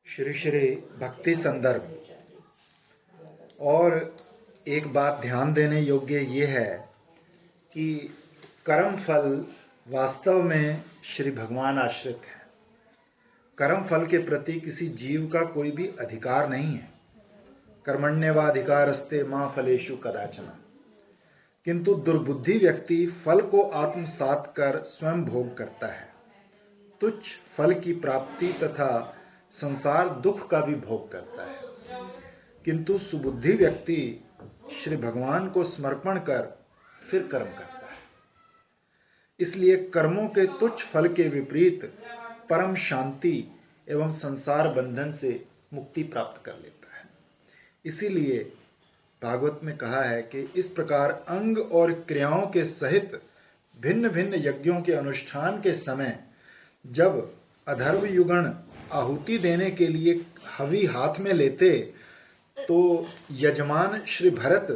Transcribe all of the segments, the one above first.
श्री श्री भक्ति संदर्भ। और एक बात ध्यान देने योग्य ये है कि कर्म फल वास्तव में श्री भगवान आश्रित है। कर्म फल के प्रति किसी जीव का कोई भी अधिकार नहीं है। कर्मण्येवाधिकारस्ते मा फलेषु कदाचन। किंतु दुर्बुद्धि व्यक्ति फल को आत्मसात कर स्वयं भोग करता है, तुच्छ फल की प्राप्ति तथा संसार दुख का भी भोग करता है। किंतु सुबुद्धि व्यक्ति श्री भगवान को समर्पण कर फिर कर्म करता है। इसलिए कर्मों के तुच्छ फल के विपरीत परम शांति एवं संसार बंधन से मुक्ति प्राप्त कर लेता है। इसीलिए भागवत में कहा है कि इस प्रकार अंग और क्रियाओं के सहित भिन्न भिन्न यज्ञों के अनुष्ठान के समय जब अधर्व युगण आहुति देने के लिए हवि हाथ में लेते तो यजमान श्री भरत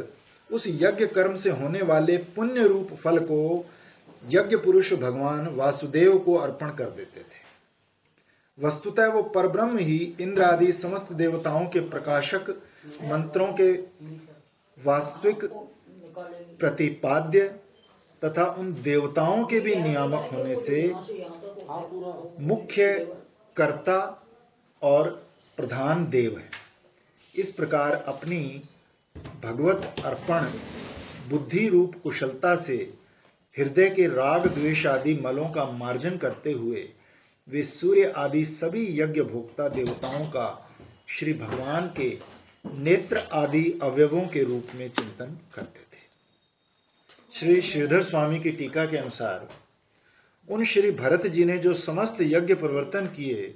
उस यज्ञ कर्म से होने वाले पुण्य रूप फल को यज्ञ पुरुष भगवान वासुदेव को अर्पण कर देते थे। वस्तुतः वो परब्रह्म ही इंद्र आदि समस्त देवताओं के प्रकाशक, मंत्रों के वास्तविक प्रतिपाद्य तथा उन देवताओं के भी नियामक होने से मुख्य कर्ता और प्रधान देव है। इस प्रकार अपनी भगवत अर्पण बुद्धि रूप कुशलता से हृदय के राग द्वेष आदि मलों का मार्जन करते हुए वे सूर्य आदि सभी यज्ञ भोक्ता देवताओं का श्री भगवान के नेत्र आदि अवयवों के रूप में चिंतन करते थे। श्री श्रीधर स्वामी की टीका के अनुसार उन श्री भरत जी ने जो समस्त यज्ञ प्रवर्तन किए,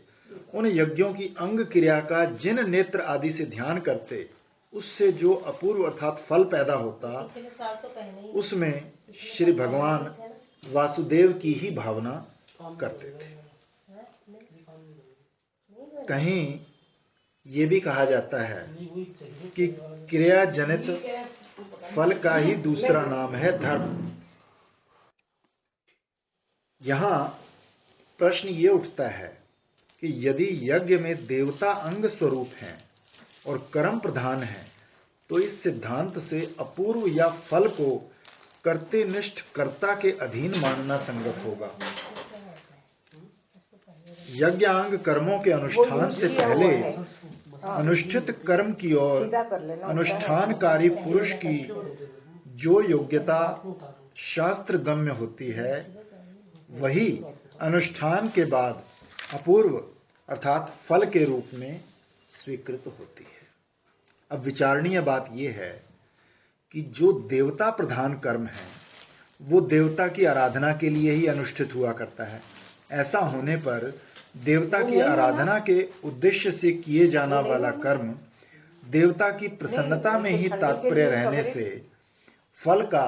उन यज्ञों की अंग क्रिया का जिन नेत्र आदि से ध्यान करते उससे जो अपूर्व अर्थात फल पैदा होता, उसमें श्री भगवान वासुदेव की ही भावना करते थे। कहीं ये भी कहा जाता है कि क्रिया जनित फल का ही दूसरा नाम है धर्म। यहाँ प्रश्न ये उठता है कि यदि यज्ञ में देवता अंग स्वरूप हैं और कर्म प्रधान है तो इस सिद्धांत से अपूर्व या फल को कर्तनिष्ठ कर्ता के अधीन मानना संगत होगा। यज्ञांग कर्मों के अनुष्ठान से पहले अनुष्ठित कर्म की ओर अनुष्ठानकारी पुरुष की जो योग्यता शास्त्र गम्य होती है, वही अनुष्ठान के बाद अपूर्व अर्थात फल के रूप में स्वीकृत होती है। अब विचारणीय बात यह है कि जो देवता प्रधान कर्म है वो देवता की आराधना के लिए ही अनुष्ठित हुआ करता है। ऐसा होने पर देवता की आराधना के उद्देश्य से किए जाना वाला कर्म देवता की प्रसन्नता में ही तात्पर्य रहने से फल का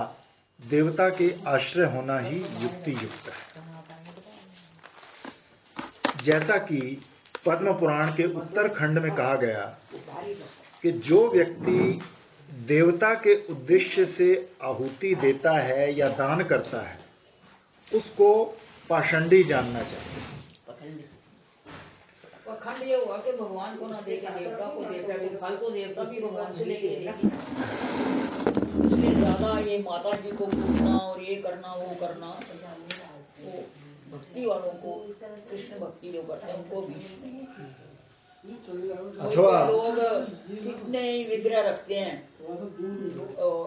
देवता के आश्रय होना ही युक्ति युक्त है। जैसा कि पद्म पुराण के उत्तर खंड में कहा गया कि जो व्यक्ति देवता के उद्देश्य से आहुति देता है या दान करता है उसको पाषंडी जानना चाहिए। पाखंड ये हुआ कि भगवान को ना देके देवता को देता है, फल तो देवता भी भगवान से लेके देगी। इसलिए ज्यादा ये माता जी को पूछना और ये करना वो करना, वो भक्ति वालों को, कृष्ण भक्ति जो करते हैं उनको भी अथवा लोग कितने ही विग्रह रखते हैं।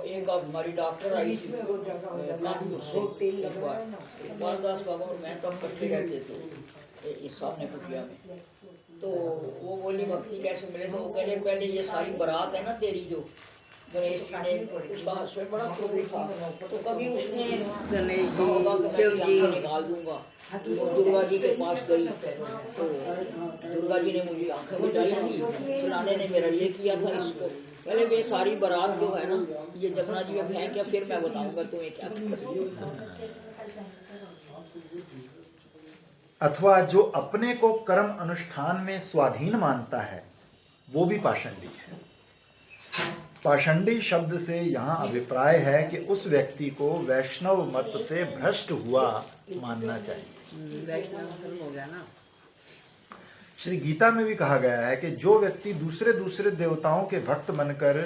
एक हमारी डॉक्टर आई थी कानपुर से, एक बार बालदास बाबा और मैं तब इकट्ठे रहते थे इस सामने कुटिया में। तो वो बोली भक्ति कैसे मिले, तो वो कहने पहले ये सारी बारात है ना तेरी, जो गणेश जी ने, उसका हस्बैंड बड़ा क्रोधी था, तो कभी उसने गणेश जी शिव जी निकाल दूंगा। दुर्गा जी के पास गई तो दुर्गा जी ने मुझे आंखें बचाई थी, फलाने ने मेरा ये किया था इसको। पहले वे सारी बारात जो है ना ये जमुना जी में फेंक के फिर मैं बताऊंगा तुम्हें क्या करना। अथवा जो अपने को कर्म अनुष्ठान में स्वाधीन मानता है वो भी पाषंडी है। पाषंडी शब्द से यहाँ अभिप्राय है कि उस व्यक्ति को वैष्णव मत से भ्रष्ट हुआ मानना चाहिए। वैष्णव हो गया ना। श्री गीता में भी कहा गया है कि जो व्यक्ति दूसरे दूसरे देवताओं के भक्त बनकर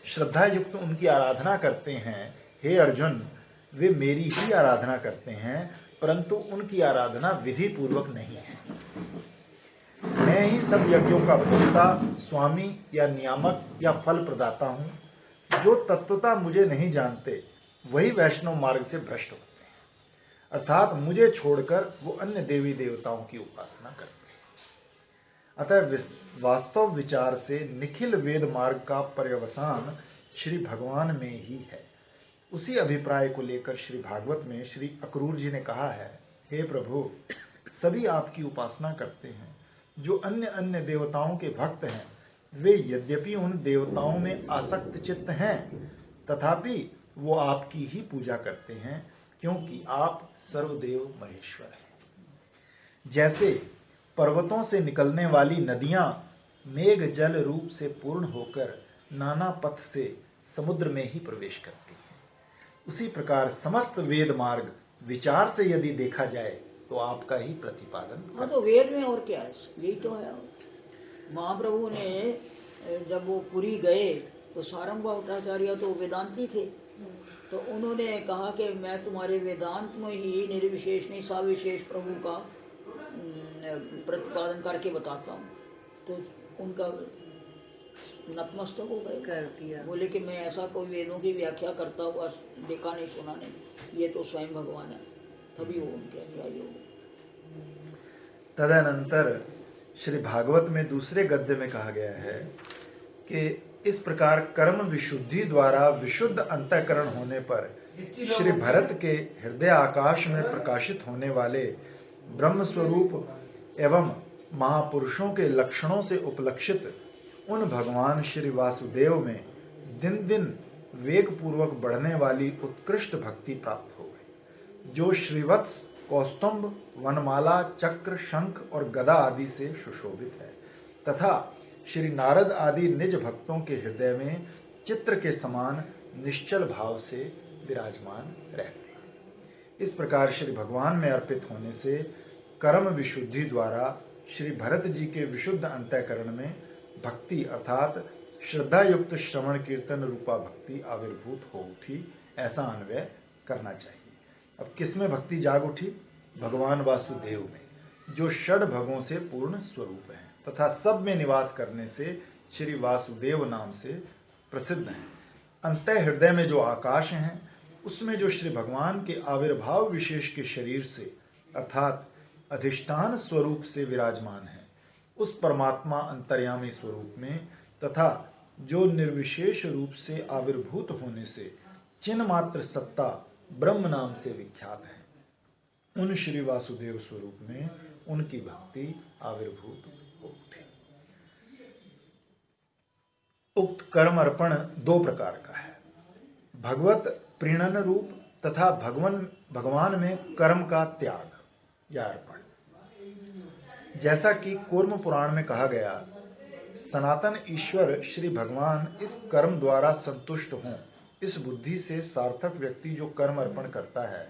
श्रद्धा युक्त उनकी आराधना करते हैं, हे अर्जुन, वे मेरी ही आराधना करते हैं, परंतु उनकी आराधना विधि पूर्वक नहीं है। मैं ही सब यज्ञों का भोक्ता, स्वामी या नियामक या फल प्रदाता हूं। जो तत्वता मुझे नहीं जानते वही वैष्णव मार्ग से भ्रष्ट होते हैं, अर्थात मुझे छोड़कर वो अन्य देवी देवताओं की उपासना करते हैं। अतः वास्तव विचार से निखिल वेद मार्ग का पर्यवसान श्री भगवान में ही है। उसी अभिप्राय को लेकर श्री भागवत में श्री अक्रूर जी ने कहा है, हे प्रभु, सभी आपकी उपासना करते हैं। जो अन्य अन्य देवताओं के भक्त हैं वे यद्यपि उन देवताओं में आसक्त चित्त हैं, तथापि वो आपकी ही पूजा करते हैं, क्योंकि आप सर्वदेव महेश्वर हैं। जैसे पर्वतों से निकलने वाली नदियां मेघ जल रूप से पूर्ण होकर नाना पथ से समुद्र में ही प्रवेश करती हैं, उसी प्रकार समस्त वेद मार्ग विचार से यदि देखा जाए तो आपका ही प्रतिपादन। हाँ, तो वेद में और क्या है, यही तो है। महाप्रभु ने जब वो पुरी गए तो सारंग भट्टाचार्य तो वेदांती थे, तो उन्होंने कहा कि मैं तुम्हारे वेदांत में ही निर्विशेष नहीं साविशेष प्रभु का प्रतिपादन करके बताता हूँ। तो उनका नतमस्तक हो गए, कर दिया। बोले कि मैं ऐसा कोई वेदों की व्याख्या करता हुआ देखा नहीं, सुना नहीं, ये तो स्वयं भगवान है। तभी वो उनके अनुयायी हो गए। तदनंतर श्री भागवत में दूसरे गद्य में कहा गया है कि इस प्रकार कर्म विशुद्धि द्वारा विशुद्ध अंतःकरण होने पर श्री भरत के हृदय आकाश में प्रकाशित होने वाले ब्रह्म स्वरूप एवं महापुरुषों के लक्षणों से उपलक्षित उन भगवान श्री वासुदेव में दिन दिन वेग पूर्वक बढ़ने वाली उत्कृष्ट भक्ति प्राप्त हो गई, जो श्रीवत्स, कौस्तुभ, वनमाला, चक्र, शंख और गदा आदि से सुशोभित है, तथा श्री नारद आदि निज भक्तों के हृदय में चित्र के समान निश्चल भाव से विराजमान रहते हैं। इस प्रकार श्री भगवान में अर्पित होने से कर्म विशुद्धि द्वारा श्री भरत जी के विशुद्ध अंतःकरण में भक्ति अर्थात श्रद्धा युक्त श्रवण कीर्तन रूपा भक्ति आविर्भूत हो उठी, ऐसा अन्वय करना चाहिए। अब किसमें भक्ति जाग उठी? भगवान वासुदेव में, जो षड भगों से पूर्ण स्वरूप हैं तथा सब में निवास करने से श्री वासुदेव नाम से प्रसिद्ध हैं। अंतः हृदय में जो आकाश हैं उसमें जो श्री भगवान के आविर्भाव विशेष के शरीर से अर्थात अधिष्ठान स्वरूप से विराजमान है, उस परमात्मा अंतर्यामी स्वरूप में तथा जो निर्विशेष रूप से आविर्भूत होने से चिन्ह मात्र सत्ता ब्रह्म नाम से विख्यात है, उन श्री वासुदेव स्वरूप में उनकी भक्ति आविर्भूत हो उठी। उक्त कर्म अर्पण दो प्रकार का है, भगवत प्रीणन रूप तथा भगवान में कर्म का त्याग या अर्पण। जैसा कि कूर्म पुराण में कहा गया, सनातन ईश्वर श्री भगवान इस कर्म द्वारा संतुष्ट हों, इस बुद्धि से सार्थक व्यक्ति जो कर्म अर्पण करता है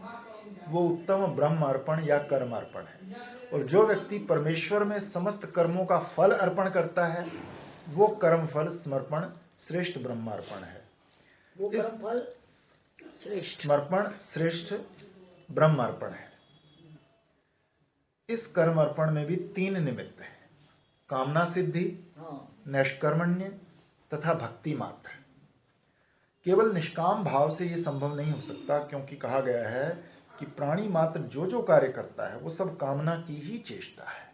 वो उत्तम ब्रह्म अर्पण या कर्म अर्पण है, और जो व्यक्ति परमेश्वर में समस्त कर्मों का फल अर्पण करता है वो कर्म फल समर्पण श्रेष्ठ ब्रह्मार्पण है। वो कर्म फल समर्पण श्रेष्ठ ब्रह्मार्पण है। इस कर्म अर्पण में भी तीन निमित्त हैं, कामना सिद्धि, नैष्कर्मण्य तथा भक्ति मात्र। केवल निष्काम भाव से यह संभव नहीं हो सकता, क्योंकि कहा गया है कि प्राणी मात्र जो जो कार्य करता है वो सब कामना की ही चेष्टा है।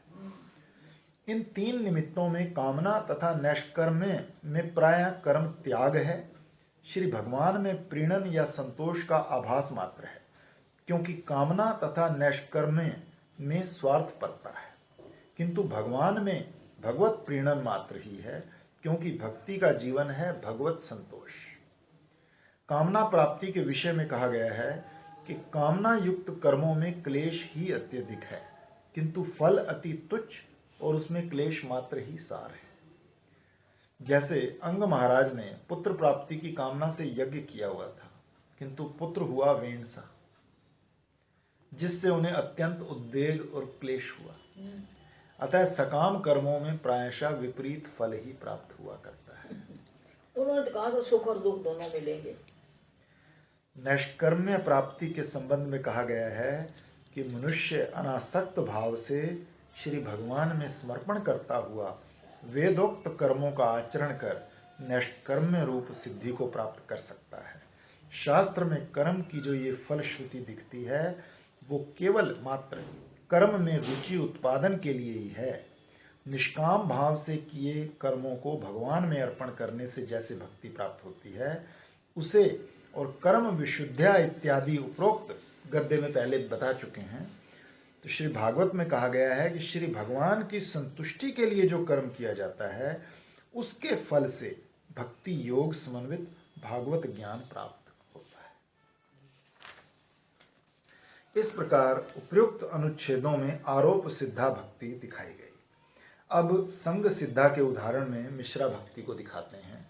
इन तीन निमित्तों में कामना तथा नैष्कर्म्य में प्रायः कर्म त्याग है। श्री भगवान में प्रीणन या संतोष का आभास मात्र है, क्योंकि कामना तथा नैष्कर्म्य में स्वार्थ पड़ता है, किंतु भगवान में भगवत प्रीणन मात्र ही है, क्योंकि भक्ति का जीवन है भगवत संतोष। कामना प्राप्ति के विषय में कहा गया है कि कामना युक्त कर्मों में क्लेश ही अत्यधिक है, किंतु फल अति तुच्छ और उसमें क्लेश मात्र ही सार है। जैसे अंग महाराज ने पुत्र प्राप्ति की कामना से यज्ञ किया हुआ था, किंतु पुत्र हुआ वेण सा, जिससे उन्हें अत्यंत उद्वेग और क्लेश हुआ। अतः सकाम कर्मों में प्रायशः विपरीत फल ही प्राप्त हुआ करता है। उन्होंने तो कहा था सुख और दुख दोनों मिलेंगे। नैष्कर्म्य प्राप्ति के संबंध में कहा गया है कि मनुष्य अनासक्त भाव से श्री भगवान में समर्पण करता हुआ वेदोक्त कर्मों का आचरण कर नैष्कर्म्य रूप सिद्धि को प्राप्त कर सकता है। शास्त्र में कर्म की जो ये फलश्रुति दिखती है वो केवल मात्र कर्म में रुचि उत्पादन के लिए ही है। निष्काम भाव से किए कर्मों को भगवान में अर्पण करने से जैसे भक्ति प्राप्त होती है उसे और कर्म विशुद्ध्या इत्यादि उपरोक्त गद्य में पहले बता चुके हैं। तो श्री भागवत में कहा गया है कि श्री भगवान की संतुष्टि के लिए जो कर्म किया जाता है उसके फल से भक्ति योग समन्वित भागवत ज्ञान प्राप्त होता है। इस प्रकार उपर्युक्त अनुच्छेदों में आरोप सिद्धा भक्ति दिखाई गई। अब संग सिद्धा के उदाहरण में मिश्रा भक्ति को दिखाते हैं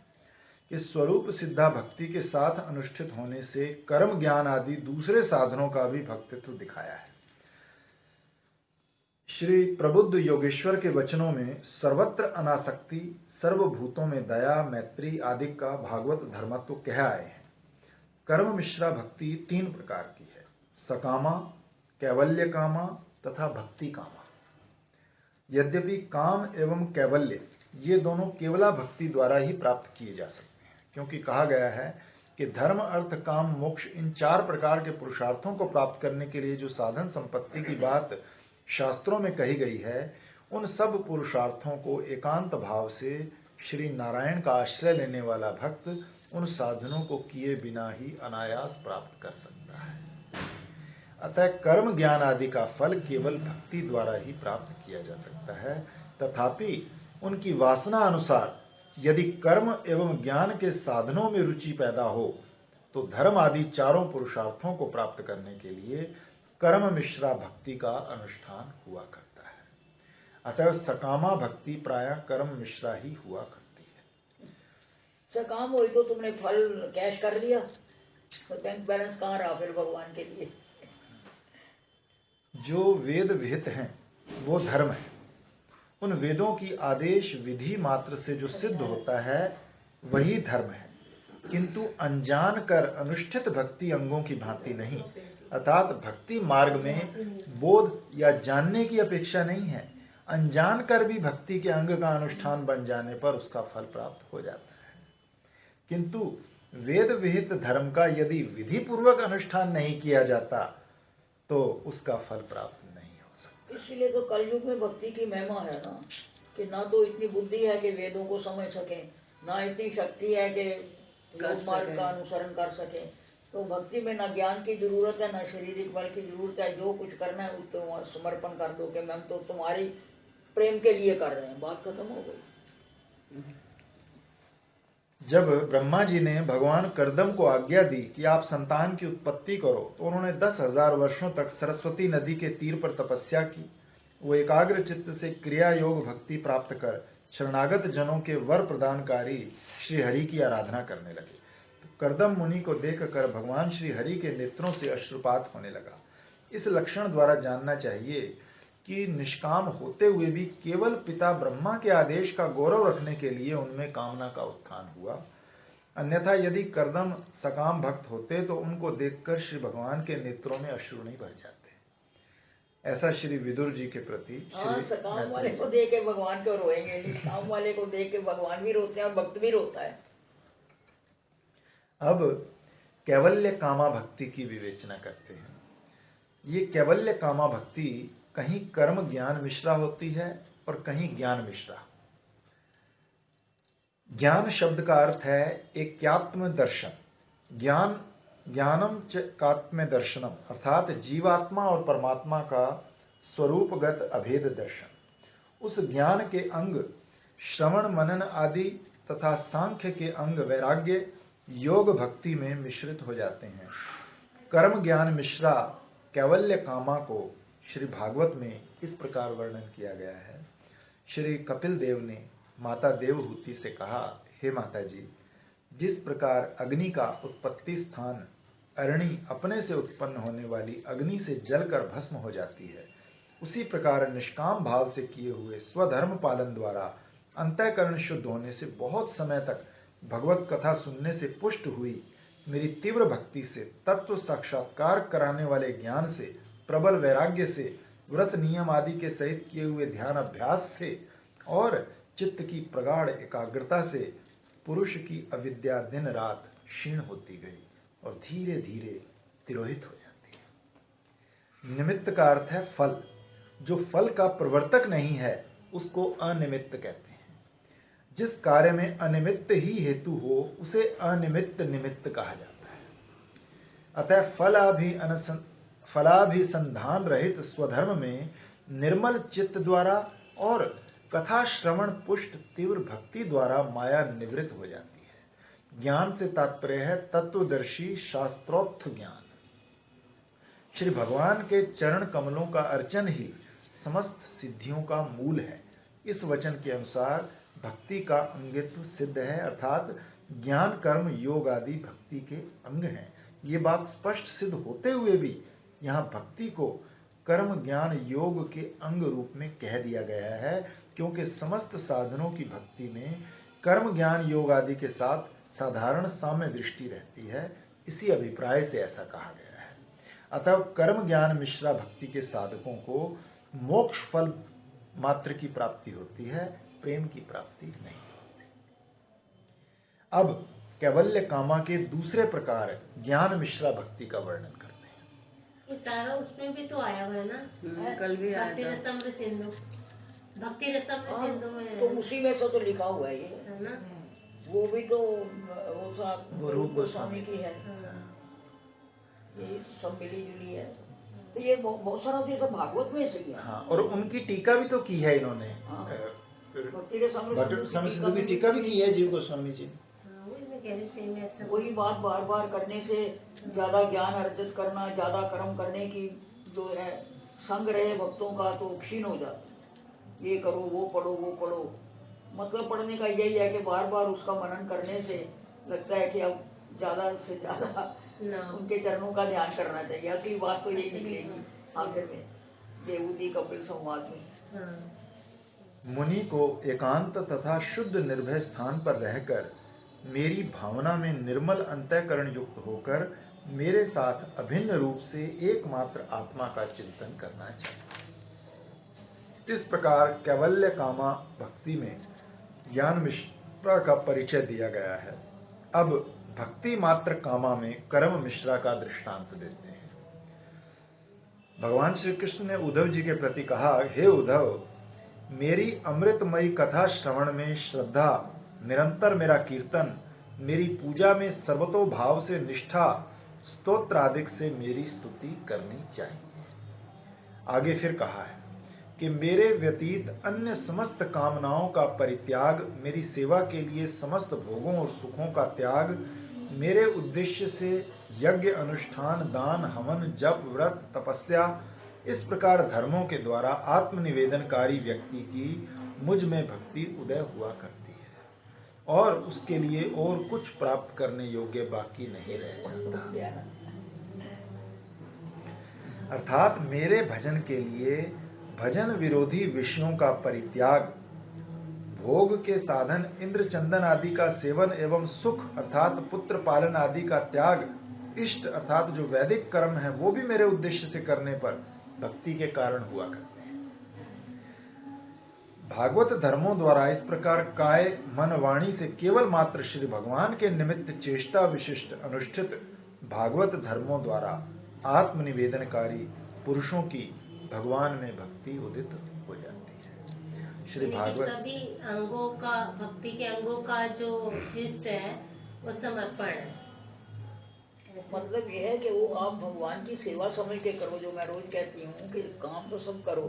कि स्वरूप सिद्धा भक्ति के साथ अनुष्ठित होने से कर्म ज्ञान आदि दूसरे साधनों का भी भक्तित्व दिखाया है। श्री प्रबुद्ध योगेश्वर के वचनों में सर्वत्र अनासक्ति, सर्वभूतों में दया, मैत्री आदि का भागवत धर्मत्व कह आए हैं। कर्म मिश्रा भक्ति 3 प्रकार की है, सकामा, कैवल्य कामा तथा भक्ति कामा। यद्यपि काम एवं कैवल्य ये दोनों केवला भक्ति द्वारा ही प्राप्त किए जा सकते हैं, क्योंकि कहा गया है कि धर्म अर्थ काम मोक्ष इन 4 प्रकार के पुरुषार्थों को प्राप्त करने के लिए जो साधन संपत्ति की बात शास्त्रों में कही गई है उन सब पुरुषार्थों को एकांत भाव से श्री नारायण का आश्रय लेने वाला भक्त उन साधनों को किए बिना ही अनायास प्राप्त कर सकता है। अतः कर्म ज्ञान आदि का फल केवल भक्ति द्वारा ही प्राप्त किया जा सकता है। तथापि उनकी वासना अनुसार यदि कर्म एवं ज्ञान के साधनों में रुचि पैदा हो तो धर्म आदि 4 पुरुषार्थों को प्राप्त करने के लिए कर्म मिश्रा भक्ति का अनुष्ठान हुआ करता है। अतः सकामा भक्ति प्रायः कर्म मिश्रा ही हुआ करती है। सकाम हुई तो तुमने फल कैश कर लिया तो बैंक बैलेंस कहाँ रहा फिर भगवान के लिए। जो वेद विहित हैं वो धर्म है। उन वेदों की आदेश विधि मात्र से जो सिद्ध होता है वही धर्म है, किंतु अनजान कर अनुष्ठित भक्ति अंगों की भांति नहीं। अर्थात भक्ति मार्ग में बोध या जानने की अपेक्षा नहीं है, अनजान कर भी भक्ति के अंग का अनुष्ठान बन जाने पर उसका फल प्राप्त हो जाता है। किंतु वेद विहित धर्म का यदि विधि पूर्वक अनुष्ठान नहीं किया जाता तो उसका फल प्राप्त नहीं हो सकता। इसलिए तो कलयुग में भक्ति की महिमा है ना, कि ना तो इतनी बुद्धि है कि वेदों को समझ सके, ना इतनी शक्ति है कि योग मार्ग का अनुसरण कर सके। तो भक्ति में ना ज्ञान की जरूरत है ना शारीरिक बल की जरूरत है। जो कुछ करना है उसको समर्पण कर दो कि हम तो तुम्हारी प्रेम के लिए कर रहे हैं, बात खत्म हो गई। जब ब्रह्मा जी ने भगवान कर्दम को आज्ञा दी कि आप संतान की उत्पत्ति करो तो उन्होंने 10,000 वर्षों तक सरस्वती नदी के तीर पर तपस्या की। वो एकाग्र चित्त से क्रिया योग भक्ति प्राप्त कर शरणागत जनों के वर प्रदानकारी श्री हरि की आराधना करने लगे। तो कर्दम मुनि को देखकर भगवान श्री हरि के नेत्रों से अश्रुपात होने लगा। इस लक्षण द्वारा जानना चाहिए कि निष्काम होते हुए भी केवल पिता ब्रह्मा के आदेश का गौरव रखने के लिए उनमें कामना का उत्थान हुआ। अन्यथा यदि कर्दम सकाम भक्त होते तो उनको देखकर श्री भगवान के नेत्रों में अश्रु नहीं भर जाते। ऐसा श्री विदुर जी के प्रति सकाम वाले को देख के भगवान क्यों रोएंगे, निष्काम वाले को देख के भगवान भी रोते हैं और भक्त भी रोता है। अब कैवल्य कामा भक्ति की विवेचना करते हैं। ये कैवल्य कामा भक्ति कहीं कर्म ज्ञान मिश्रा होती है और कहीं ज्ञान मिश्रा। ज्ञान शब्द का अर्थ है एकात्म दर्शन, ज्ञानम च कात्म दर्शनम, अर्थात जीवात्मा और परमात्मा का स्वरूपगत अभेद दर्शन। उस ज्ञान के अंग श्रवण मनन आदि तथा सांख्य के अंग वैराग्य योग भक्ति में मिश्रित हो जाते हैं। कर्म ज्ञान मिश्रा कैवल्य कामा को श्री भागवत में इस प्रकार वर्णन किया गया है। श्री कपिल देव ने माता देवहूति से कहा, हे माता जी, जिस प्रकार अग्नि का उत्पत्ति स्थान अरणि अपने से उत्पन्न होने वाली अग्नि से जलकर भस्म हो जाती है, उसी प्रकार निष्काम भाव से किए हुए स्वधर्म पालन द्वारा अंतःकरण शुद्ध होने से बहुत समय तक भगवत कथा सुनने से पुष्ट हुई मेरी तीव्र भक्ति से, तत्व साक्षात्कार कराने वाले ज्ञान से, प्रबल वैराग्य से, व्रत नियम आदि के सहित किए हुए ध्यान अभ्यास से और चित्त की प्रगाढ़ एकाग्रता से पुरुष की अविद्या दिन रात क्षीण होती गई और धीरे धीरे तिरोहित हो जाती है। निमित्त का अर्थ है फल। जो फल का प्रवर्तक नहीं है उसको अनिमित्त कहते हैं। जिस कार्य में अनिमित्त ही हेतु हो उसे अनिमित्त निमित्त कहा जाता है। अतः फलाभिसंधान रहित स्वधर्म में निर्मल चित्त द्वारा और कथा श्रवण पुष्ट तीव्र भक्ति द्वारा माया निवृत्त हो जाती है। ज्ञान से तात्पर्य है तत्वदर्शी शास्त्रोक्त ज्ञान। श्री भगवान के चरण कमलों का अर्चन ही समस्त सिद्धियों का मूल है। इस वचन के अनुसार भक्ति का अंगित्व सिद्ध है, अर्थात ज्ञान कर्म योग आदि भक्ति के अंग हैं। ये बात स्पष्ट सिद्ध होते हुए भी यहाँ भक्ति को कर्म ज्ञान योग के अंग रूप में कह दिया गया है, क्योंकि समस्त साधनों की भक्ति में कर्म ज्ञान योग आदि के साथ साधारण साम्य दृष्टि रहती है। इसी अभिप्राय से ऐसा कहा गया है। अतः कर्म ज्ञान मिश्रा भक्ति के साधकों को मोक्ष फल मात्र की प्राप्ति होती है, प्रेम की प्राप्ति नहीं होती। अब कैवल्य कामा के दूसरे प्रकार ज्ञान मिश्रा भक्ति का वर्णन करते हैं। ये सारा उसमें भी तो आया हुआ है ना, कल भी आया भक्ति था। रसम सिंधु, भक्ति रसम सिंधु में तो उसी में तो लिखा हुआ है ये, है ना। वो भी तो वो रूप गोस्वामी की है। ये सब मिली जुली है। तो ये बहुत सारा चीज भागवत में सही है। हाँ, और उनकी टीका भी तो की है इन्होंने। हाँ। भक्ति रसम सिंधु की टीका भी की है जीव गोस्वामी जी। वही मैं कह रही सेम ऐसा। वही बात बार बार करने से ज्यादा ज्ञान अर्जित करना, ज्यादा कर्म करने की जो है संग रहे भक्तों का तो क्षीण हो जाता। ये करो वो पढ़ो वो पढ़ो, मतलब पढ़ने का यही है कि बार बार उसका मनन करने से लगता है कि अब ज्यादा से ज्यादा उनके चरणों का ध्यान करना चाहिए। असली बात तो यही निकलेगी आखिर में देवूती कपिल संवाद में। मुनि को एकांत तथा शुद्ध निर्भय स्थान पर रहकर मेरी भावना में निर्मल अंतःकरण युक्त होकर मेरे साथ अभिन्न रूप से एकमात्र आत्मा का चिंतन करना चाहिए। इस प्रकार कैवल्य कामा भक्ति में ज्ञान मिश्रा का परिचय दिया गया है। अब भक्ति मात्र कामा में कर्म मिश्रा का दृष्टांत देते हैं। भगवान श्री कृष्ण ने उद्धव जी के प्रति कहा, हे उद्धव, मेरी अमृतमयी कथा श्रवण में श्रद्धा, निरंतर मेरा कीर्तन, मेरी पूजा में सर्वतोभाव से निष्ठा, स्तोत्र आदि से मेरी स्तुति करनी चाहिए। आगे फिर कहा है कि मेरे व्यतीत अन्य समस्त कामनाओं का परित्याग, मेरी सेवा के लिए समस्त भोगों और सुखों का त्याग, मेरे उद्देश्य से यज्ञ अनुष्ठान दान हवन जप व्रत तपस्या, इस प्रकार धर्मों के द्वारा आत्मनिवेदनकारी व्यक्ति की मुझ में भक्ति उदय हुआ करती है और उसके लिए और कुछ प्राप्त करने योग्य बाकी नहीं रह जाता। अर्थात मेरे भजन के लिए भजन विरोधी विषयों का परित्याग, भोग के साधन इंद्र चंदन आदि का सेवन एवं सुख अर्थात पुत्र पालन आदि का त्याग, इष्ट अर्थात जो वैदिक कर्म है वो भी मेरे उद्देश्य से करने पर भक्ति के कारण हुआ करते हैं। भागवत धर्मों द्वारा इस प्रकार काय मन वाणी से केवल मात्र श्री भगवान के निमित्त चेष्टा विशिष्ट अनुष्ठित भागवत धर्मों द्वारा आत्मनिवेदनकारी पुरुषों की भगवान में भक्ति उदित हो जाती है। श्री भागवत सभी अंगों का, भक्ति के अंगों का जो इष्ट है वो समर्पण है। मतलब यह है कि वो आप भगवान की सेवा समझ के करो, जो मैं रोज कहती हूँ कि काम तो सब करो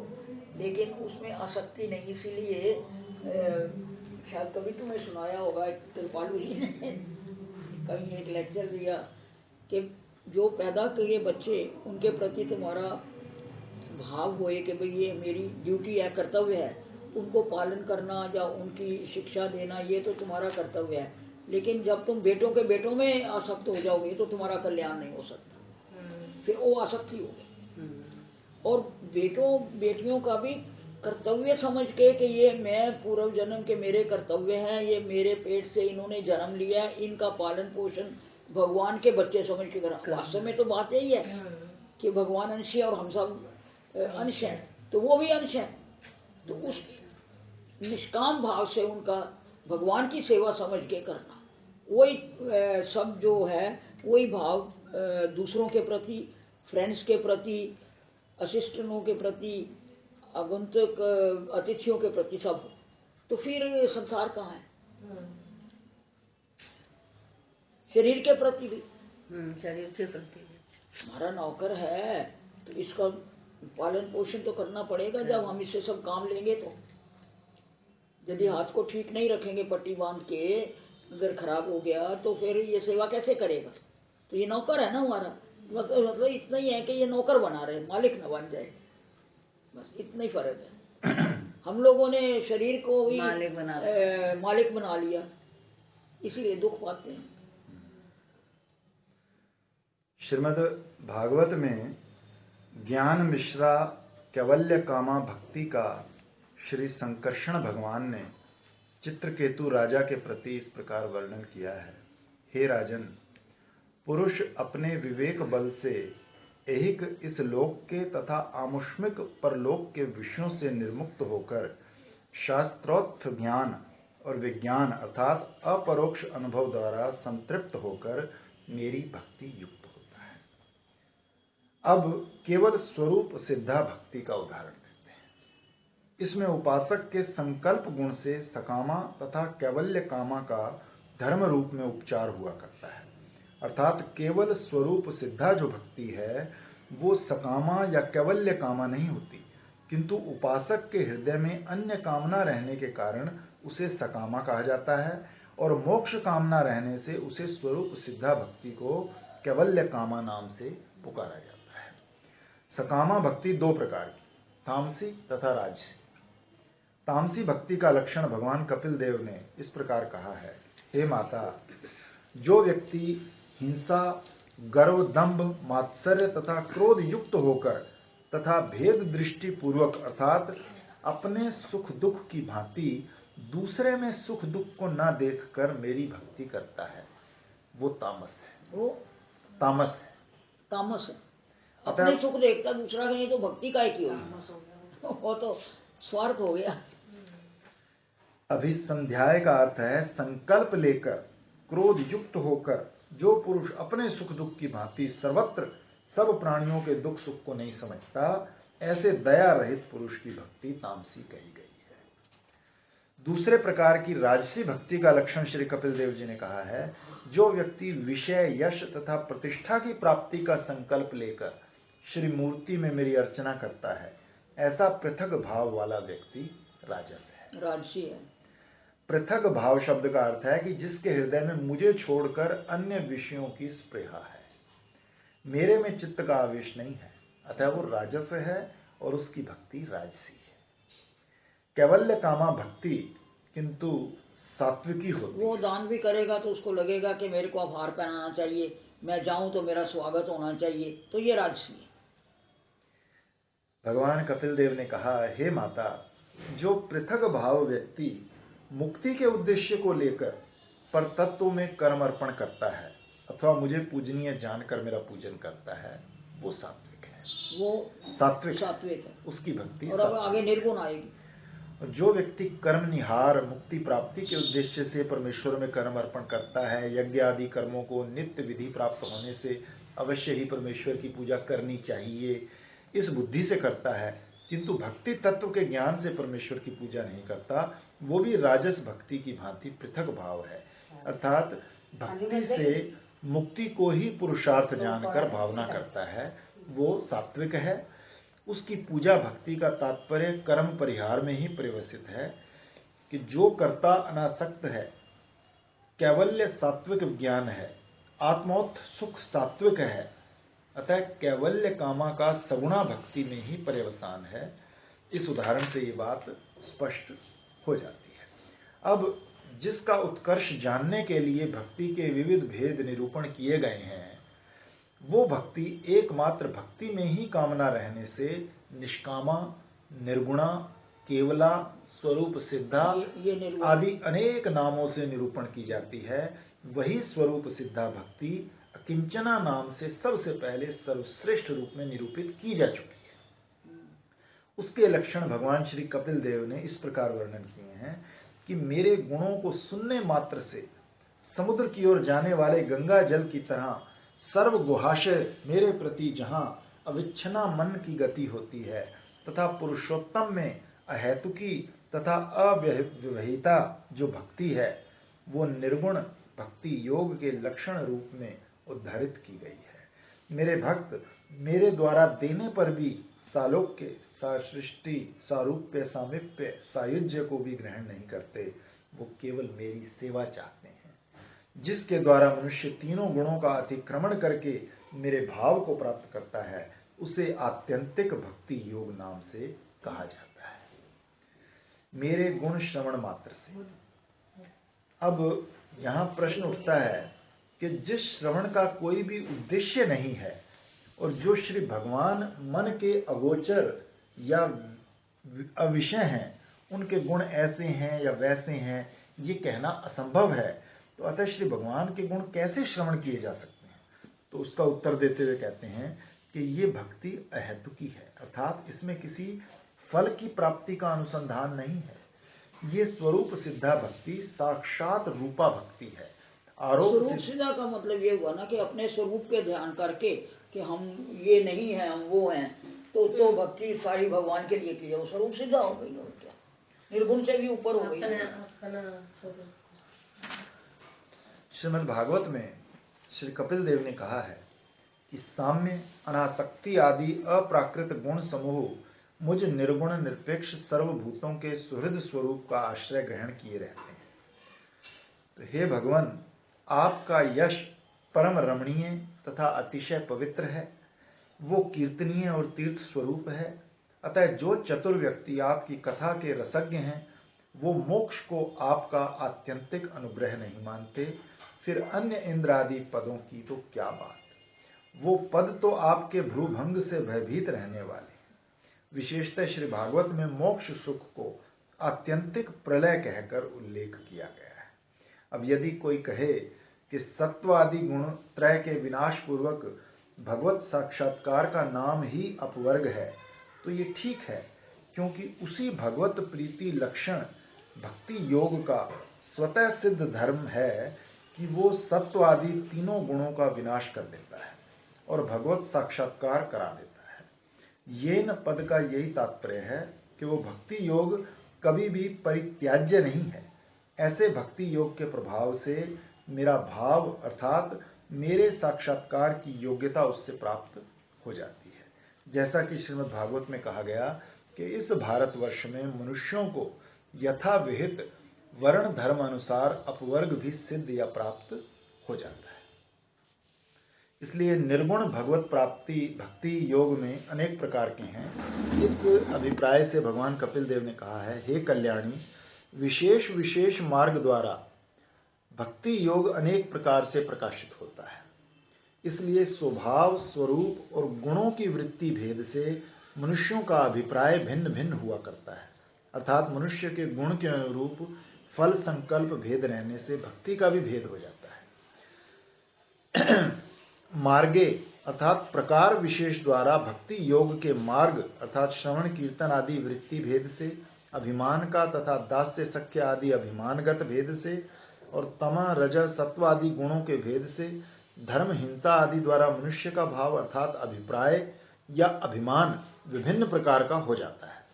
लेकिन उसमें आसक्ति नहीं। इसीलिए शायद कभी तुम्हें सुनाया होगा, कृपालू जी ने कभी एक लेक्चर दिया कि जो पैदा किए बच्चे उनके प्रति तुम्हारा भाव होए कि भाई ये मेरी ड्यूटी है, कर्तव्य है, उनको पालन करना या उनकी शिक्षा देना ये तो तुम्हारा कर्तव्य है। लेकिन जब तुम बेटों के बेटों में आसक्त हो जाओगे तो तुम्हारा कल्याण नहीं हो सकता, फिर वो आसक्ति होगी। और बेटियों का भी कर्तव्य समझ के कि ये मैं पूर्व जन्म के मेरे कर्तव्य हैं, ये मेरे पेट से इन्होंने जन्म लिया, इनका पालन पोषण भगवान के बच्चे समझ के करा। वास्तव में तो बात यही है कि भगवान अंश है और हम सब अंश हैं, तो वो भी अंश है। तो उस निष्काम भाव से उनका भगवान की सेवा समझ के करना, वही सब जो है वही भाव दूसरों के प्रति, फ्रेंड्स के प्रति, असिस्टेंटों के प्रति, आगंतुक अतिथियों के प्रति सब। तो फिर संसार कहाँ है? शरीर के प्रति भी, शरीर के प्रति हमारा नौकर है तो इसका पालन पोषण तो करना पड़ेगा। जब हम इससे सब काम लेंगे तो यदि हाथ को ठीक नहीं रखेंगे पट्टी बांध के, अगर खराब हो गया तो फिर ये सेवा कैसे करेगा? तो ये नौकर है ना हमारा। मतलब इतना ही है कि ये नौकर बना रहे, मालिक न बन जाए, बस इतना ही फर्क है। हम लोगों ने शरीर को भी मालिक बना लिया, इसीलिए दुख पाते हैं। श्रीमद् भागवत में ज्ञान मिश्रा कैवल्य कामा भक्ति का श्री संकर्षण भगवान ने चित्रकेतु राजा के प्रति इस प्रकार वर्णन किया है। हे राजन, पुरुष अपने विवेक बल से ऐहिक इस लोक के तथा आमुष्मिक परलोक के विषयों से निर्मुक्त होकर शास्त्रोक्त ज्ञान और विज्ञान अर्थात अपरोक्ष अनुभव द्वारा संतृप्त होकर मेरी भक्ति युक्त होता है। अब केवल स्वरूप सिद्धा भक्ति का उदाहरण देते हैं। इसमें उपासक के संकल्प गुण से सकामा तथा कैवल्य कामा का धर्म रूप में उपचार हुआ करता है। अर्थात केवल स्वरूप सिद्धा जो भक्ति है वो सकामा या कैवल्य कामा नहीं होती, किंतु उपासक के हृदय में अन्य कामना रहने के कारण उसे सकामा कहा जाता है, और मोक्ष कामना रहने से उसे स्वरूप सिद्धा भक्ति को कैवल्य कामा नाम से पुकारा जाता है। सकामा भक्ति दो प्रकार की, तामसी तथा राजसी। तामसी भक्ति का लक्षण भगवान कपिल देव ने इस प्रकार कहा है। हे माता, जो व्यक्ति हिंसा, गर्व, दंभ, मात्सर्य तथा क्रोध युक्त होकर तथा भेद दृष्टि पूर्वक अर्थात अपने सुख दुख की भांति दूसरे में सुख दुख को न देखकर मेरी भक्ति करता है, वो तामस है। वो तामस है, तामस है। अपने सुख देखता दूसरा का, नहीं तो भक्ति काहे की होगी? वो तो स्वार्थ हो गया। अभिसंध्याय का अर्थ है संकल्प लेकर क्रोध युक्त होकर जो पुरुष अपने सुख दुख की भांति सर्वत्र सब प्राणियों के दुख सुख को नहीं समझता, ऐसे दया रहित पुरुष की भक्ति तामसी कही गई है। दूसरे प्रकार की राजसी भक्ति का लक्षण श्री कपिल देव जी ने कहा है। जो व्यक्ति विषय, यश तथा प्रतिष्ठा की प्राप्ति का संकल्प लेकर श्री मूर्ति में मेरी अर्चना करता है, ऐसा पृथक भाव वाला व्यक्ति राजस है, राजसी है। पृथक भाव शब्द का अर्थ है कि जिसके हृदय में मुझे छोड़कर अन्य विषयों की स्पृहा है, मेरे में चित्त का आवेश नहीं है, अतः वो राजस है और उसकी भक्ति राजसी है। कैवल्य कामा भक्ति किंतु सात्विकी होती वो दान भी करेगा तो उसको लगेगा कि मेरे को अब हार पहनाना चाहिए, मैं जाऊं तो मेरा स्वागत होना चाहिए, तो ये राजसी है। भगवान कपिल देव ने कहा, हे माता, जो पृथक भाव व्यक्ति मुक्ति के उद्देश्य को लेकर पर तत्व में कर्म अर्पण करता है अथवा मुझे पूजनीय जानकर मेरा पूजन करता है, वो सात्विक है। वो सात्विक है, उसकी भक्ति और अब आगे निर्गुण आएगी। और जो व्यक्ति कर्म निहार मुक्ति प्राप्ति के उद्देश्य से परमेश्वर में कर्म अर्पण करता है, यज्ञ आदि कर्मों को नित्य विधि प्राप्त होने से अवश्य ही परमेश्वर की पूजा करनी चाहिए, इस बुद्धि से करता है, किंतु भक्ति तत्व के ज्ञान से परमेश्वर की पूजा नहीं करता, वो भी राजस भक्ति की भांति पृथक भाव है। अर्थात भक्ति से मुक्ति को ही पुरुषार्थ जानकर भावना करता है, वो सात्विक है। उसकी पूजा भक्ति का तात्पर्य कर्म परिहार में ही परिवसित है कि जो कर्ता अनासक्त है, कैवल्य सात्विक ज्ञान है, आत्मोत्थ सुख सात्विक है, अतः कैवल्य कामा का सगुणा भक्ति में ही पर्यवसान है। इस उदाहरण से ये बात स्पष्ट हो जाती है। अब जिसका उत्कर्ष जानने के लिए भक्ति के विविध भेद निरूपण किए गए हैं, वो भक्ति एकमात्र भक्ति में ही कामना रहने से निष्कामा, निर्गुणा, केवला, स्वरूप सिद्धा ये निर्गुण आदि अनेक नामों से निरूपण की जाती है। वही स्वरूप सिद्धा भक्ति अकिंचना नाम से सबसे पहले सर्वश्रेष्ठ रूप में निरूपित की जा चुकी है। उसके लक्षण भगवान श्री कपिल देव ने इस प्रकार वर्णन किए हैं कि मेरे गुणों को सुनने मात्र से समुद्र की ओर जाने वाले गंगा जल की तरह सर्व गुहाशय मेरे प्रति जहाँ अविच्छिन्ना मन की गति होती है तथा पुरुषोत्तम में अहेतुकी तथा अव्यवहिता जो भक्ति है वो निर्गुण भक्ति योग के लक्षण रूप में उद्धारित की गई है। मेरे भक्त मेरे द्वारा देने पर भी सालोक्य, सासृष्टि, सारूप्य, सामीप्य, सायुज्य को भी ग्रहण नहीं करते। वो केवल मेरी सेवा चाहते हैं, जिसके द्वारा मनुष्य तीनों गुणों का अतिक्रमण करके मेरे भाव को प्राप्त करता है, उसे आत्यंतिक भक्ति योग नाम से कहा जाता है। मेरे गुण श्रवण मात्र से। अब यहाँ प्रश्न उठता है कि जिस श्रवण का कोई भी उद्देश्य नहीं है और जो श्री भगवान मन के अगोचर या अविषय हैं, उनके गुण ऐसे हैं या वैसे हैं, ये कहना असंभव है। तो अतः श्री भगवान के गुण कैसे श्रवण किए जा सकते हैं? तो उसका उत्तर देते हुए कहते हैं कि ये भक्ति अहेतुकी है, अर्थात इसमें किसी फल की प्राप्ति का अनुसंधान नहीं है। ये स्वरूप सिद्धा भक्ति साक्षात रूपा भक्ति है। आरोप स्वरूप सिद्धा का मतलब ये हुआ ना कि अपने स्वरूप के ध्यान करके कि हम ये नहीं हैं, हम वो हैं, तो भक्ति सारी भगवान के लिए की जाए, स्वरूप सिद्धा हो गई। और क्या, निर्गुण से भी ऊपर हो गई। श्रीमद् भागवत में श्री कपिल देव ने कहा है कि साम्य, अनासक्ति आदि अप्राकृत गुण समूह मुझ निर्गुण निरपेक्ष सर्वभूतों के सुहृद स्वरूप का आश्रय ग्रहण किए रहते हैं। तो हे भगवान, आपका यश परम रमणीय तथा अतिशय पवित्र है, वो कीर्तनीय और तीर्थ स्वरूप है। अतः जो चतुर व्यक्ति आपकी कथा के रसज्ञ हैं, वो मोक्ष को आपका आत्यंतिक अनुग्रह नहीं मानते, फिर अन्य इंद्र आदि पदों की तो क्या बात। वो पद तो आपके भ्रूभंग से भयभीत रहने वाले। विशेषतः श्री भागवत में मोक्ष सुख को आत्यंतिक प्रलय कहकर उल्लेख किया गया है। अब यदि कोई कहे कि सत्व आदि गुण त्रय के विनाश पूर्वक भगवत साक्षात्कार का नाम ही अपवर्ग है, तो ये ठीक है, क्योंकि उसी भगवत प्रीति लक्षण भक्ति योग का स्वतः सिद्ध धर्म है कि वो सत्व आदि तीनों गुणों का विनाश कर देता है और भगवत साक्षात्कार करा देता है। ये न पद का यही तात्पर्य है कि वो भक्ति योग कभी भी परित्याज्य नहीं है। ऐसे भक्ति योग के प्रभाव से मेरा भाव अर्थात मेरे साक्षात्कार की योग्यता उससे प्राप्त हो जाती है। जैसा कि श्रीमद् भागवत में कहा गया कि इस भारतवर्ष में मनुष्यों को यथा विहित वर्ण धर्म अनुसार अपवर्ग भी सिद्ध या प्राप्त हो जाता है। इसलिए निर्गुण भगवत प्राप्ति भक्ति योग में अनेक प्रकार के हैं। इस अभिप्राय से भगवान कपिल देव ने कहा है, हे कल्याणी, विशेष विशेष मार्ग द्वारा भक्ति योग अनेक प्रकार से प्रकाशित होता है। इसलिए स्वभाव, स्वरूप और गुणों की वृत्ति भेद से मनुष्यों का अभिप्राय भिन्न भिन्न हुआ करता है। अर्थात मनुष्य के गुण के अनुरूप फल संकल्प भेद रहने से भक्ति का भी भेद हो जाता है। मार्गे अर्थात प्रकार विशेष द्वारा भक्ति योग के मार्ग अर्थात श्रवण कीर्तन आदि वृत्ति भेद से, अभिमान का तथा दास्य सख्य आदि अभिमानगत भेद से और तमा रज सत्व आदि गुणों के भेद से, धर्म हिंसा आदि द्वारा मनुष्य का भाव अर्थात अभिप्राय या अभिमान विभिन्न प्रकार का हो जाता है।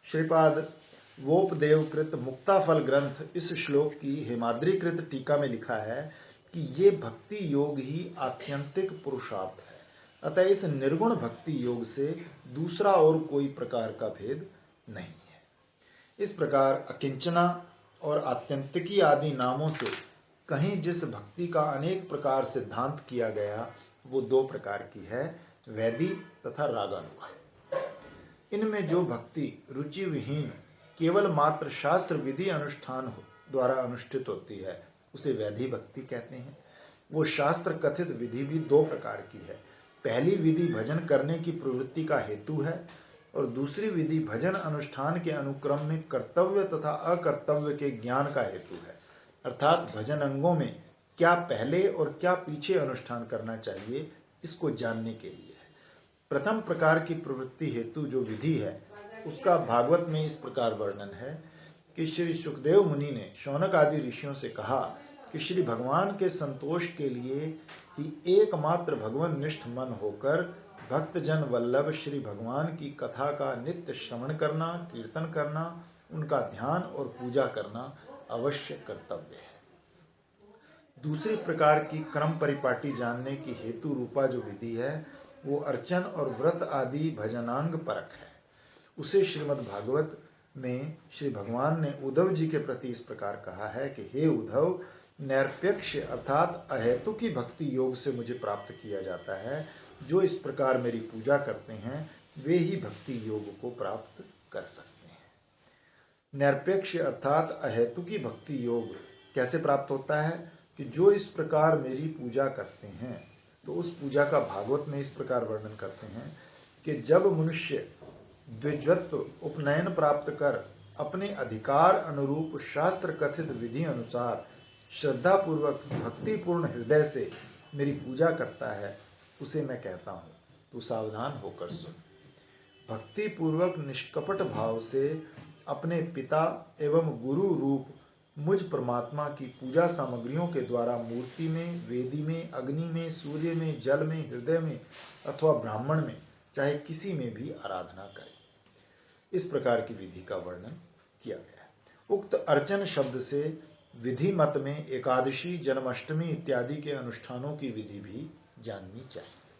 श्रीपाद वोपदेवकृत मुक्ताफल ग्रंथ इस श्लोक की हेमाद्रीकृत टीका में लिखा है कि ये भक्ति योग ही आत्यंतिक पुरुषार्थ है। अतः इस निर्गुण भक्ति योग से दूसरा और कोई प्रकार का भेद नहीं है। इस प्रकार अकिंचना और आत्यंतिकी आदि नामों से कहीं जिस भक्ति का अनेक प्रकार सिद्धांत किया गया वो दो प्रकार की है, वैदी तथा रागानुगा। इनमें जो भक्ति रुचि विहीन केवल मात्र शास्त्र विधि अनुष्ठान द्वारा अनुष्ठित होती है उसे वैधी भक्ति कहते हैं। वो शास्त्र कथित विधि भी दो प्रकार की है, पहली विधि भजन करने की प्रवृत्ति का हेतु है और दूसरी विधि भजन अनुष्ठान के अनुक्रम में कर्तव्य तथा अकर्तव्य के ज्ञान का हेतु है। अर्थात भजन अंगों में क्या पहले और क्या पीछे अनुष्ठान करना चाहिए, इसको जानने के लिए है। प्रथम प्रकार की प्रवृत्ति हेतु जो विधि है उसका भागवत में इस प्रकार वर्णन है कि श्री सुखदेव मुनि ने शौनक आदि ऋषियों से कहा कि श्री भगवान के संतोष के लिए ही एकमात्र भगवान निष्ठ मन होकर भक्तजन वल्लभ श्री भगवान की कथा का नित्य श्रवण करना, कीर्तन करना, उनका ध्यान और पूजा करना अवश्य कर्तव्य है। दूसरी प्रकार की क्रम परिपाटी जानने की हेतु रूपा जो विधि है वो अर्चन और व्रत आदि भजनांग परक है। उसे श्रीमद् भागवत में श्री भगवान ने उद्धव जी के प्रति इस प्रकार कहा है कि हे उद्धव, नैरपेक्ष अर्थात अहेतुकी भक्ति योग से मुझे प्राप्त किया जाता है। जो इस प्रकार मेरी पूजा करते हैं वे ही भक्ति योग को प्राप्त कर सकते हैं। नैरपेक्ष अर्थात अहेतुकी भक्ति योग कैसे प्राप्त होता है कि जो इस प्रकार मेरी पूजा करते हैं, तो उस पूजा का भागवत में इस प्रकार वर्णन करते हैं कि जब मनुष्य द्विजत्व उपनयन प्राप्त कर अपने अधिकार अनुरूप शास्त्र कथित विधि अनुसार श्रद्धा पूर्वक भक्तिपूर्ण हृदय से मेरी पूजा करता है, उसे मैं कहता हूँ तू सावधान होकर सुन। भक्ति पूर्वक निष्कपट भाव से अपने पिता एवं गुरु रूप मुझ परमात्मा की पूजा सामग्रियों के द्वारा मूर्ति में, वेदी में, अग्नि में, सूर्य में, जल में, हृदय में अथवा ब्राह्मण में, चाहे किसी में भी आराधना करे। इस प्रकार की विधि का वर्णन किया गया है। उक्त अर्चन शब्द से विधि मत में एकादशी, जन्माष्टमी इत्यादि के अनुष्ठानों की विधि भी जाननी चाहिए।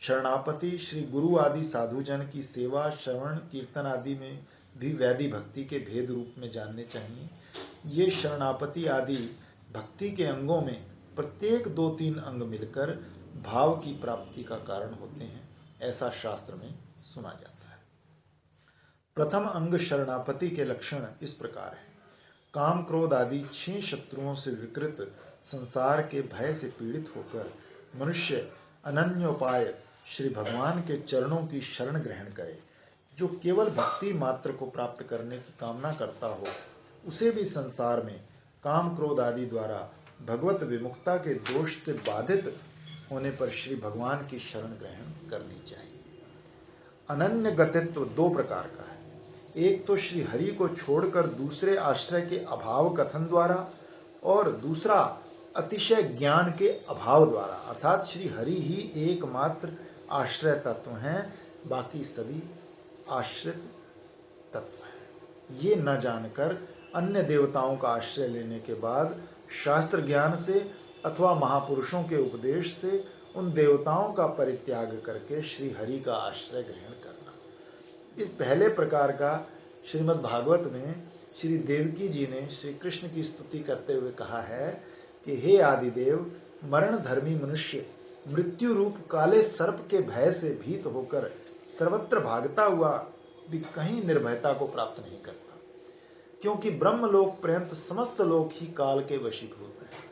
शरणापति श्री गुरु आदि साधुजन की सेवा, श्रवण, कीर्तन आदि में भी वैदिक भक्ति के भेद रूप में जानने चाहिए। ये शरणापति आदि भक्ति के अंगों में प्रत्येक 2-3 अंग मिलकर भाव की प्राप्ति का कारण होते हैं, ऐसा शास्त्र में सुना जाता है। प्रथम अंग शरणापति के लक्षण इस प्रकार हैं। काम, क्रोध आदि 6 शत्रुओं से विकृत संसार के भय से पीड़ित होकर मनुष्य अनन्योपाय श्री भगवान के चरणों की शरण ग्रहण करे। जो केवल भक्ति मात्र को प्राप्त करने की कामना करता हो, उसे भी संसार में काम, क्रोध आदि द्वारा भगवत विमुखता के दोष से बाधित होने पर श्री भगवान की शरण ग्रहण करनी चाहिए। अनन्य गतित्व 2 प्रकार का है। एक तो श्री हरि को छोड़कर दूसरे आश्रय के अभाव कथन द्वारा, और दूसरा अतिशय ज्ञान के अभाव द्वारा, अर्थात श्री हरि ही एकमात्र आश्रय तत्व हैं, बाकी सभी आश्रित तत्व हैं। ये न जानकर अन्य देवताओं का आश्रय लेने के बाद शास्त्र ज्ञान से अथवा महापुरुषों के उपदेश से उन देवताओं का परित्याग करके श्री हरि का आश्रय ग्रहण करना। इस पहले प्रकार का श्रीमद् भागवत में श्री देवकी जी ने श्री कृष्ण की स्तुति करते हुए कहा है कि हे आदिदेव, मरण धर्मी मनुष्य मृत्यु रूप काले सर्प के भय से भीत होकर सर्वत्र भागता हुआ भी कहीं निर्भयता को प्राप्त नहीं करता, क्योंकि ब्रह्मलोक पर्यंत समस्त लोक ही काल के वशीभूत हैं।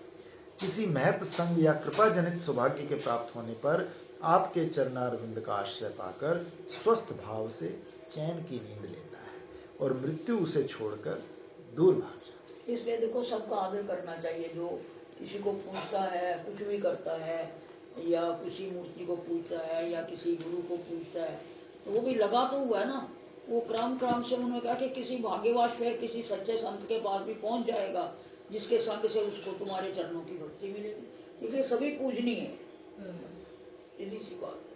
किसी महत संग या कृपा जनित सौभाग्य के प्राप्त होने पर आपके चरणारविंद का आश्रय पाकर स्वस्थ भाव से चैन की नींद लेता है और मृत्यु उसे छोड़कर दूर भाग जाती है। इसलिए देखो, सबका आदर करना चाहिए। जो किसी को पूजता है, कुछ भी करता है, या किसी मूर्ति को पूजता है या किसी गुरु को पूजता है, तो वो भी लगा तो हुआ है ना। वो क्रम क्रम से उन्होंने कहा कि किसी भाग्यवान फिर किसी सच्चे संत के पास भी पहुंच जाएगा, जिसके संग से उसको तुम्हारे चरणों की भक्ति मिलेगी। इसलिए सभी पूजनीय है, इतनी सी बात।